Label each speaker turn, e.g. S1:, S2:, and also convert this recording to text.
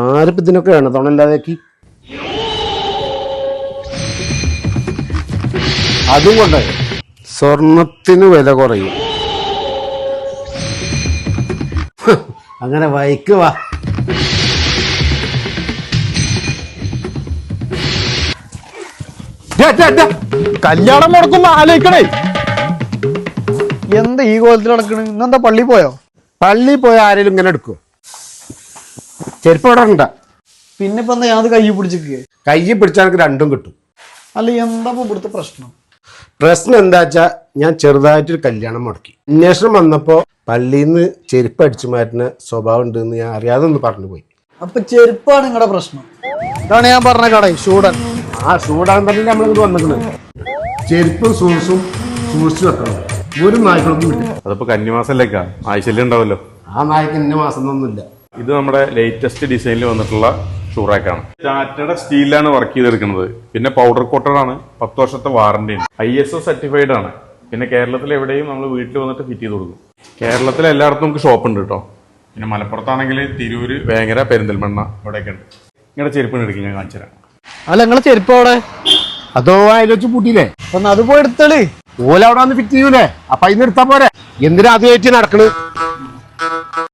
S1: ആരിപ്പോ ഇതിനൊക്കെ എണ്ണത്തോണല്ലാതേക്ക് അതും കൊണ്ട് സ്വർണത്തിന് വില കുറയും. അങ്ങനെ വായിക്കുവാ.
S2: കല്യാണം മുടക്കുമ്പോ ആലോചിക്കണേ. എന്താ ഈ കോലത്തിൽ നടക്കണ്? ഇന്നെന്താ പള്ളി പോയോ?
S1: പള്ളി പോയ ആരെങ്കിലും ഇങ്ങനെ എടുക്കുവോ? ചെരുപ്പ് അവിടെ ഉണ്ടാ.
S2: പിന്നെ ഇപ്പൊ എന്താ ഞാൻ കൈ പിടിച്ചിരിക്കേ?
S1: കൈ പിടിച്ചാൽ എനിക്ക് രണ്ടും കിട്ടും.
S2: അല്ല എന്താ ഇവിടുത്തെ പ്രശ്നം?
S1: പ്രശ്നം എന്താ വെച്ചാ ഞാൻ ചെറുതായിട്ടൊരു കല്യാണം മുടക്കി. അന്വേഷണം വന്നപ്പോ പള്ളിയിൽ നിന്ന് ചെരുപ്പ് അടിച്ചു മാറ്റുന്ന സ്വഭാവം ഉണ്ടെന്ന് ഞാൻ അറിയാതെ ഒന്ന് പറഞ്ഞു പോയി.
S2: അപ്പൊ ചെരുപ്പാണ് നിങ്ങളുടെ പ്രശ്നം. ഇതാണ് ഞാൻ പറഞ്ഞ കട ഷൂടൻ.
S1: ആ ഷൂടാൻ തന്നെ നമ്മളിത് വന്നിട്ടുണ്ട്. ചെരുപ്പും ഷൂസും സൂക്ഷിച്ചു വെക്കണം. ഒരു നായ്ക്കളൊന്നും കിട്ടില്ല.
S3: അതിപ്പോ കന്നിമാസത്തിലേക്കാ ആഴ്ചയിലും ഉണ്ടാവല്ലോ.
S1: ആ നായ്ക്ക് ഇന്ന മാസം ഒന്നുമില്ല.
S3: ഇത് നമ്മുടെ ലേറ്റസ്റ്റ് ഡിസൈനിൽ വന്നിട്ടുള്ള ഷൂറാക്കാണ്. ടാറ്റയുടെ സ്റ്റീലാണ് വർക്ക് ചെയ്തെടുക്കുന്നത്. പിന്നെ പൗഡർ കോട്ടറാണ്. 10 വർഷത്തെ വാറന്റി ഉണ്ട്. ISO സർട്ടിഫൈഡ് ആണ്. പിന്നെ കേരളത്തിൽ എവിടെയും നമ്മൾ വീട്ടിൽ വന്നിട്ട് ഫിറ്റ് ചെയ്ത് കൊടുക്കും. കേരളത്തിൽ എല്ലായിടത്തും നമുക്ക് ഷോപ്പ് ഉണ്ട് കേട്ടോ. പിന്നെ മലപ്പുറത്താണെങ്കിൽ തിരൂര്, വേങ്ങര, പെരിന്തൽമണ്ണ ഇവിടെയൊക്കെ ഉണ്ട്. നിങ്ങളുടെ ചെരുപ്പിന് എടുക്കും, ഞാൻ കാണിച്ചു തരാം.
S2: അല്ല നിങ്ങളെ ചെരുപ്പ് അവിടെ
S1: അതോ അതിൽ വെച്ച് പൂട്ടിയില്ലേ?
S2: ഒന്ന് അത് പോയി എടുത്തളി.
S1: ഓല അവിടെ വന്ന് ഫിറ്റ് ചെയ്യൂലേ? അപ്പൊ അതിന് എടുത്താ പോരെ? എന്തിനാ അത് കയറ്റി നടക്കണ്?